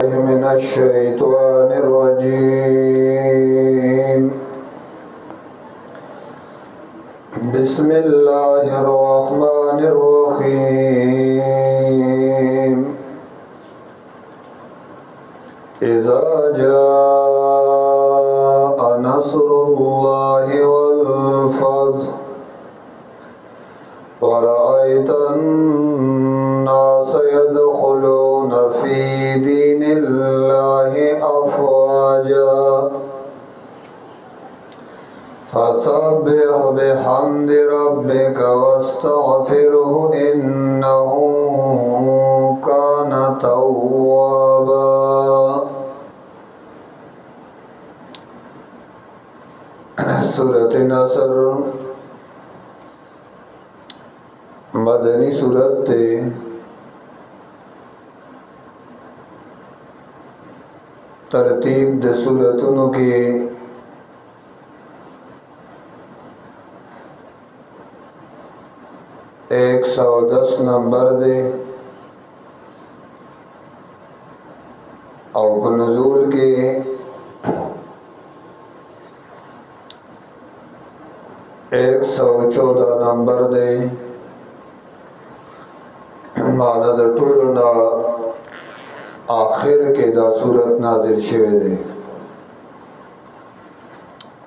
من الشيطان الرجيم. بسم الله الرحمن الرحيم. إذا جاء نصر الله والفتح ورأيت الناس يدخلون في دين الله أفواجا فسبح بحمد ربك واستغفره إنه كان توابا. सूरत नसर मदनी सूरत थे। तरतीब द सूरतों के 110 नंबर दे और नज़ूल के 114 नंबर दे। माना द टोलना आखिर के दा सूरत नाजिल शुवे दे।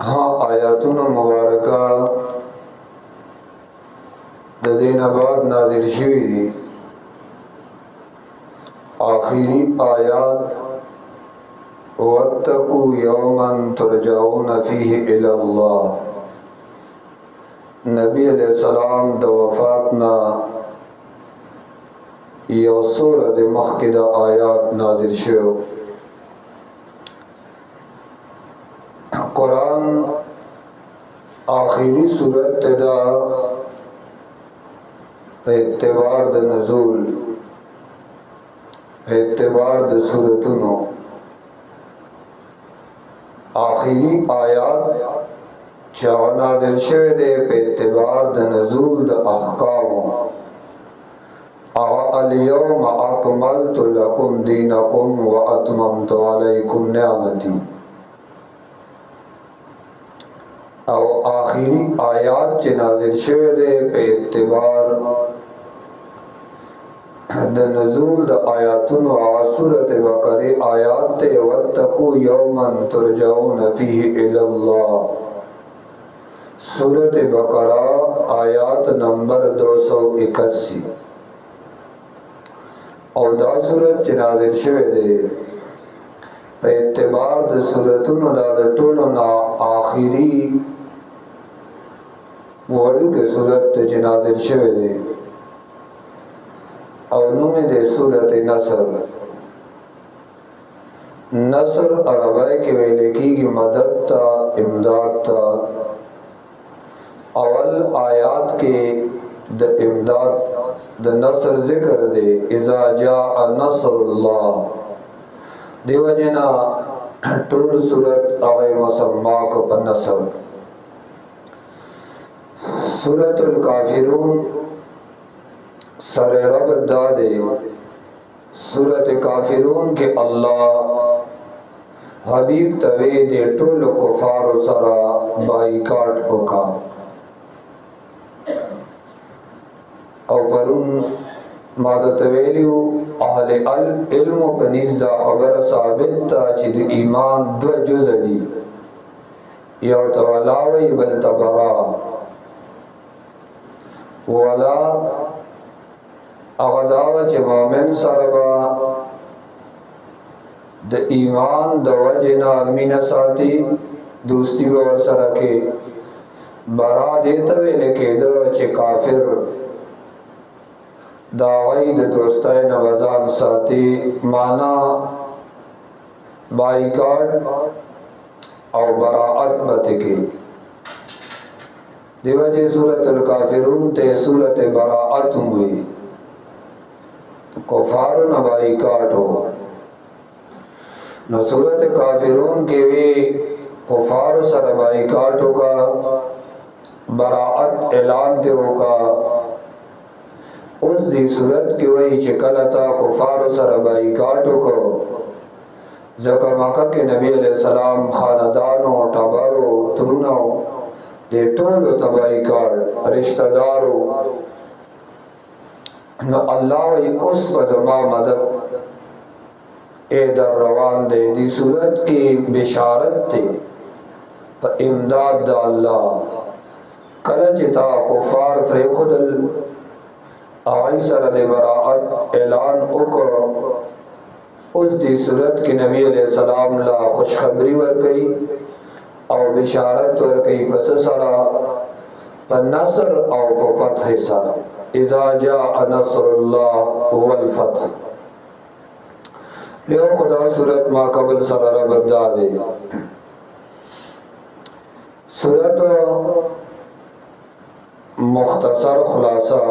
हाँ, आयातुन मुबारका द दिन बाद नाजिल शुवी दी। आखिरी आयात वत्तकू यौमन तुरजाऊन फीहि इलल्लाह। नबी अलैहिस्सलाम द वफातना यो सूरत मखकिदा आयात नाजिल शुवे। कुरान आखिरी सूरत तदा एतबार द नज़ूल एतबार द सूरतुनो आखिरी आयात चाह नाज़िल शुवे दे पे एतबार द नज़ूल द अहकाम। अल-यौम अकमलतु लकुम दीनकुम व अतममतु अलैकुम निअमती। और आखिरी आयात च नाज़िल शुवे दे पे एतबार द नज़ूल द आयातुन व सूरत बकरे आयात ते वत्तकू यौमन तुरजाऊन फीहि इलल्लाह। सूरत बकरा आयात नंबर 281। और दा सूरत च नाज़िल शुवे दे पे एतबार द सूरतुन दा द टोलना आखिरी वड़ू के सूरत च नाज़िल शुवे दे। और नुमे दे सूरत नसर। नसर अरबाई के वेले की मदद ता इमदाद ता। अवल आयात के द इमदाद द नसर जिक्र दे। इज़ा जाअ नसरुल्लाह देवजना टोल सूरत आवे मुसम्मा को पर नसर। सूरतुल काफिरून सर रब दादे। सूरत काफिरून के अल्लाह हबीब तवे दे टोल कुफार सरा बाइकाट होका। और परुन मादत वेलियो अहले अल इल्म पनीस दा खबर साबित ता चिद ईमान दो जुज़दी या तवलावी बल तबरा वला अगदाव च मोमिन सरबा द ईमान द वजना मीन साथी दोस्ती व सरके बरा देता वेले के द च काफिर दावाई द दोस्ताय नवजान साथी माना बाइकाट और बराअत बतके। दिवजे सूरतुल काफिरून ते सूरत बराअत हुई। कुफार न बाइकाट हो न सूरत काफिरून के वे कुफार सर बाइकाट होगा बराअत ऐलान दे होगा। उस दी सूरत की वही चिकलता कुफार सर बाइकाटो को ज़कर मक्का के नबी अलैहिस्सलाम खानदानों टबरों तरुनों दे टोल तबाही कर रिश्तेदारों न अल्लाह वही उस बजमा मदद ए दर रवान दे दी सूरत की बिशारत थे पर इमदाद दा अल्लाह कलचिता कुफार फरे खुदल आइसर दे बराअत ऐलान उकर उस दी सूरत की नबी अलैहिस्सलाम ला खुशखबरी वर गई और बिशारत वर गई पस सरा पर नसर और फतह सरा इज़ा जाअ नसरुल्लाह वल फतह यो खुदा सूरत मा कबल सरारा बदा दे सूरत मुख्तसर खुलासा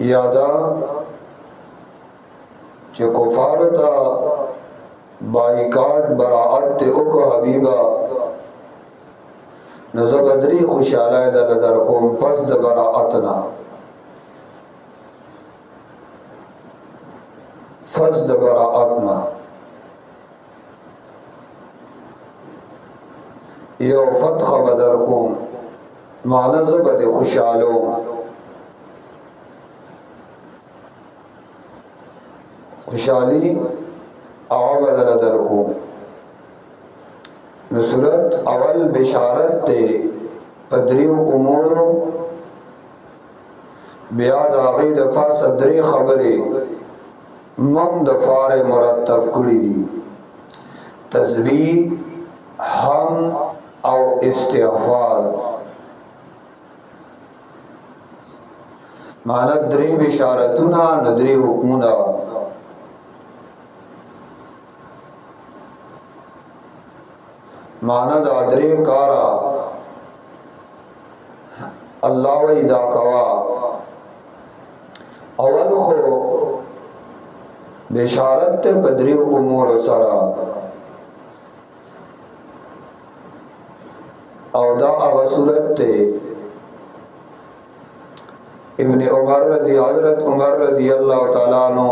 यादा जो कुफार ता बाइकाट बराअत ते उक हबीबा नज़बदरी खुशालाय दर कोम पस द बराअतना फस द बराअतना यो फतह बदर कोम माना ज़बद खुशालो खुशाली आबदल दर कोम नुसरत अवल बिशारत ते पदरी उमूर बियाद आगे दफा सदरी खबरे मम दफार मुरतब कुड़ी दी तस्बीह हम और इस्तिग़फ़ार माना दरी बिशारतुना नदरी हुक्मुना माना दादरे कारा अल्लाह व इदा कवा अवल खो बिशारत बदरी उमूर सरा औदा अवसूरत इब्न उमर रज़ी हज़रत उमर रज़ी अल्लाह ताला अन्हु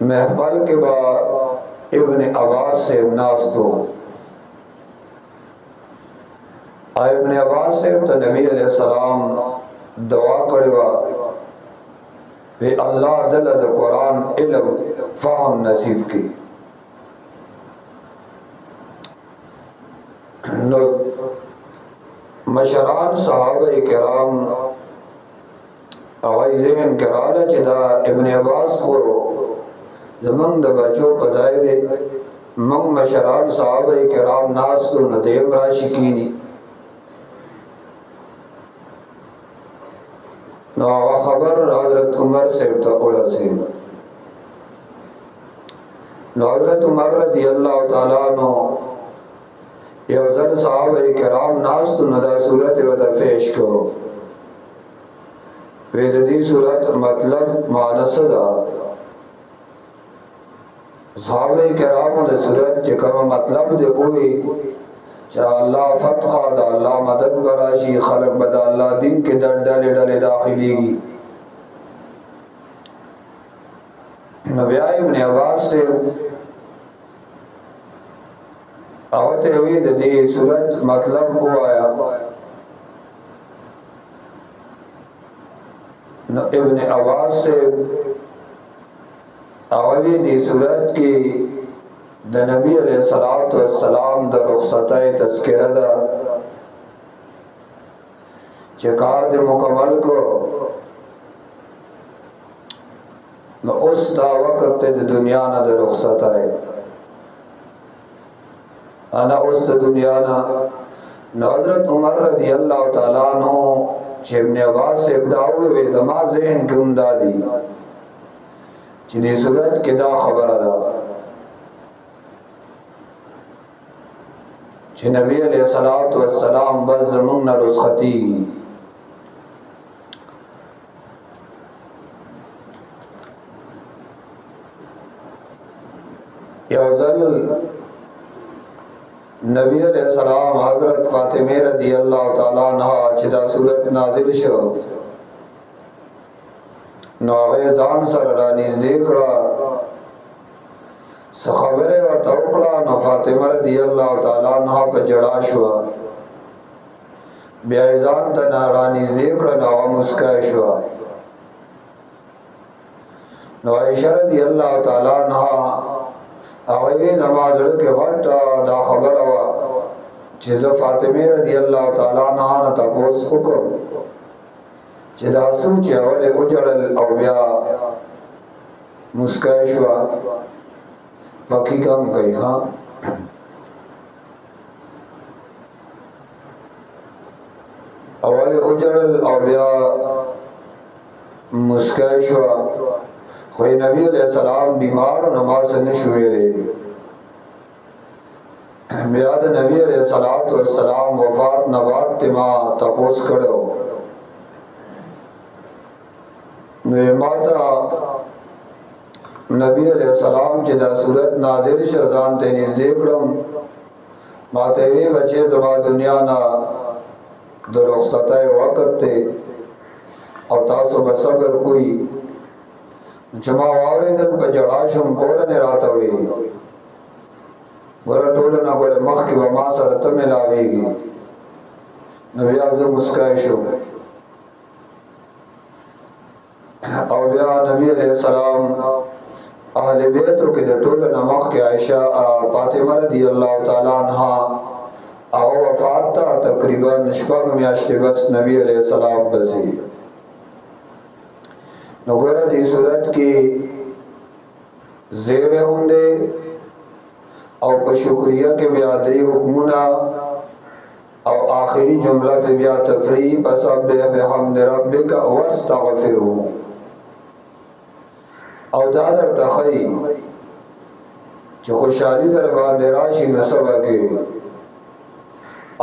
महफल के बाद इब्न अब्बास से नास तो इब्न अब्बास से तो नबी अलैहिस्सलाम दुआ करवा वे अल्लाह दलद कुरान इल्म फहम नसीब की मशरान सहाबा किराम अवाइज़ेन कराला चिदा इब्न अब्बास को जमंग द बच्चों पजाए दे मंग मशरान सहाबा किराम नास तो नदेम राशिकीनी ना खबर हज़रत उमर से तक़ुला से हज़रत उमर रज़ी अल्लाह ताला अन्हु यवज़न सहाबा किराम नास तो नदा सूरत वदा पेश को वेदी सूरत मतलब मानसदा सहाबा किराम ने सूरत के कम मतलब दे कोई चा अल्लाह फतह दा अल्लाह मदद बराशी खलक बदा अल्लाह दिन के दर डले डले दाखिलेगी नबिया इब्न अब्बास से आवते हुए दे सूरत मतलब को आया इब्न अब्बास से आवाज़ी दी सूरत की द नबी अलैहिस्सलातु वस्सलाम द रुखसताए तज़किरा दा चकार दे मुकम्मल को न उस दा वक्त द दुनिया ना द रुखसताए आना उस द दुनिया ना हज़रत उमर रज़ी अल्लाह ताला अन्हु इब्न अब्बास से दावे वे जमा ज़हन की उमदादी जिन्हें सूरत के दा खबर अदा जे नबी अलैहिस्सलातु वस्सलाम बस ज़मीन न रुस्खती यौज़ल नबी अलैहिस्सलाम हज़रत फातिमा रज़ी अल्लाह ताला अन्हा चिदा सूरत नाज़िल शो نو هغه ځان سره را نږدې کړه، څه خبرې ورته وکړه. نو فاطمه رضی الله تعالی عنها په ژړا شوه، بیا یې ځان ته را نږدې کړه، نو هغه مسکی شوه. نو عایشه رضی الله تعالی عنها هغه یې زما زړه کې غټه دا خبره وه چې زه فاطمه رضی الله تعالی عنها نه تپوس وکړم چې دا څه چې اول وجړل او بیا مسکی شوه. باقي کام کوي ها. اول وجړل او بیا مسکی شوه. خو نبی علیہ السلام بیمار و نماز نشو ویلې. بیا د نبی علیہ السلام وفات نه بعد ما تپوس کړو، نو ما ته نبی علیہ السلام چې دا صورت نازل شو ځان ته نږدې کړم، ما ته وی بچې زما دنیا نه د رخصتۍ وخت دی او تاسو به صبر کوئ. چې ما واورېدل په ژړا شوم، کورنۍ راته وی ګوره ټوله نه ګوره مخکې به ما سره ته ملاوېږي. نو بیا زه مسکی شوم او بیا نبی علیہ السلام اهل بیتو کې د ټولو نه مخکې عایشه فاطمه رضی الله تعالی عنها هغه وفات ته تقریبا شپږ میاشتې بس نبی علیہ السلام پسې. نو ګوره دې صورت کې زیره هم دی او په شکریه کې بیا درې حکمونه او آخری جمله ته بیا تفریح فسبح بحمد ربک واستغفره. او دا درته ښایي چې خوشحالي در باندې راشي نو سبا کې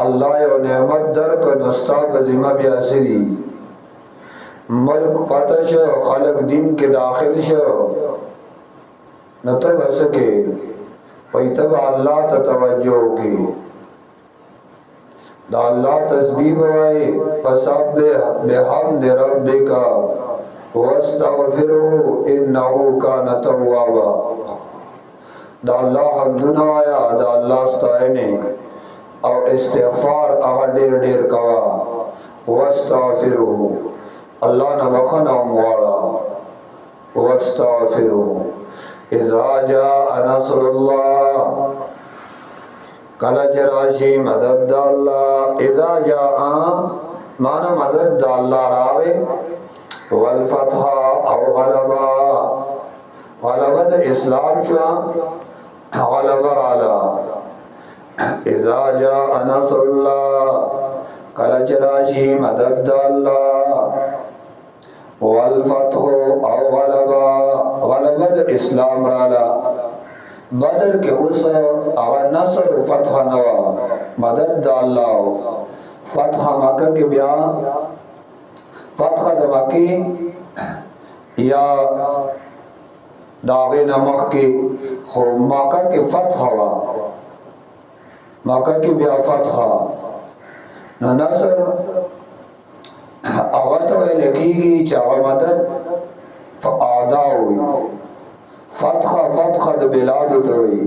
الله یو نعمت درکړ نو ستا په ذمه بیا څه دي ملک فتح شو، خلق دین کې داخل شو، نو ته به څه کې وایي ته به الله ته توجه وکړې، دا الله تسبیح وایي فسبح بحمد ربک واستغفره انه کان توابا. دا الله حمدونه وایا، دا الله ستاینه او استغفار هغه ډېر ډېر کوا. واستغفره الله نه بخښنه وغواړه. واستغفره اذا جاء نصر الله کله چې راشي مدد د الله. اذا جاء معنا مدد د الله راوي، والفتح او غلبا غلبا د اسلام شو، غلبا رالا. اذا جاء نصر الله کله چې راشي مدد د الله، والفتح او غلبا غلبا د اسلام رالا. بدر کې اوس هغه نصر او فتح نه و، مدد د الله. فتح مکه کې بیا فتح د مکی یا داغه نمخ کې خو مکه کې فتح وا، مکه کې بیا فتح. نو نصر هغه ته ویل کېږي چې هغه مدد په اعداء وي. فتح د بلادو ته وي،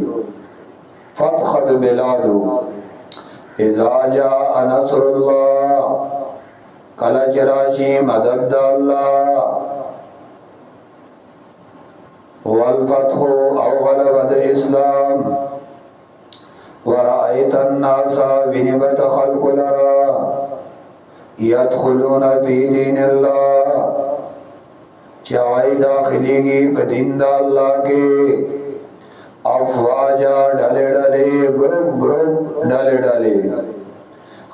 فتح د بلادو. اذا جاء نصر الله کله چې راشي مدد د الله، والفتح او غلبه د اسلام. ورأيت الناس بنبت خلق لرا يدخلون في دين الله چاوی داخلیگی پا دین دا اللہ کے افواجا ڈالے ڈالے گروپ گروپ ڈالے ڈالے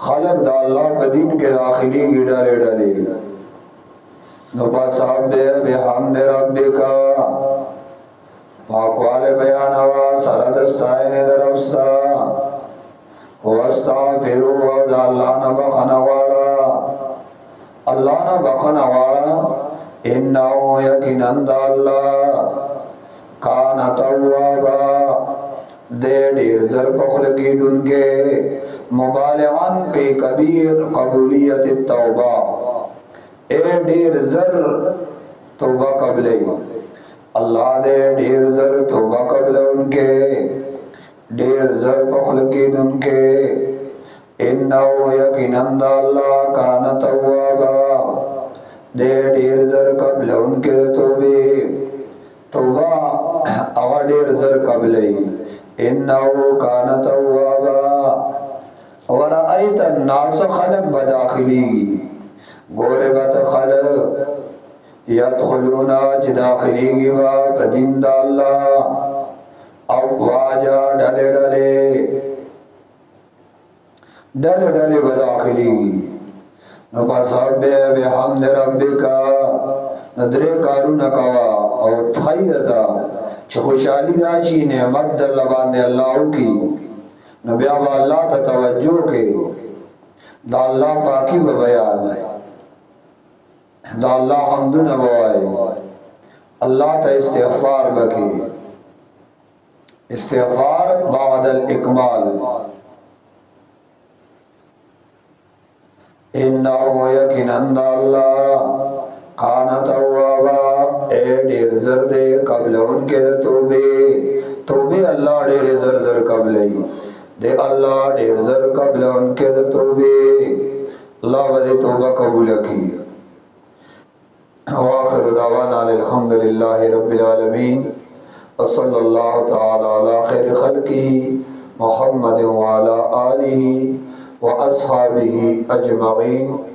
خلق دا اللہ پا دین کے داخلیگی ڈالے ڈالے. نو پسبح بحمد ربکا پاکوال بیانوا سردستائن دربستا واستغفرو او دا اللہ نا بخنوالا، اللہ نا بخنوالا. انہو یقیناً دا اللہ کان توابا دے دیر زر پخلقی دن کے مبالغان پہ کبیر قبولیت التوبہ اے دیر زر توبہ कबले अल्लाह दे ढेर ज़र तौबा कबल उनके ढेर ज़र बखल की उनके इन्नहु यकीनन अल्लाह कान तव्वाबा दे ढेर ज़र कबल उनके तौबा अगर ढेर ज़र कबले इन्नहु कान तव्वाबा वरअयत अन्नास खलक बदाखिली गोरे बत खलक यदखुलूना दाखिली गिवा बदीन अल्लाह अवाजा डले डले डले डले बदाखिली नफसब्बे बिहम्द रब्बिका नदरे कारून कवा और थाईदा खुशहाली राशि नेमत दलबान अल्लाह की नबिया अल्लाह का तवज्जो के दा अल्लाह पाकी बयान है दा अल्लाह हम्द नवाए अल्लाह ता इस्तिग़फ़ार बकी इस्तिग़फ़ार बादल इकमाल इन्नहु यकीनन अल्लाह कान तव्वाबा ए ढेर ज़र दे कबल उनके तौबे अल्लाह ढेर ज़र ज़र कबले दे अल्लाह ढेर ज़र कबल उनके तौबे अल्लाह वदे तौबा कबूल की वाखिर दावाना अल्हम्दुलिल्लाहि रब्बिल आलमीन व सल्लल्लाहु तआला अला खैर खल्क़िही मुहम्मद व अला आलिही व अस्हाबिही अजमईन।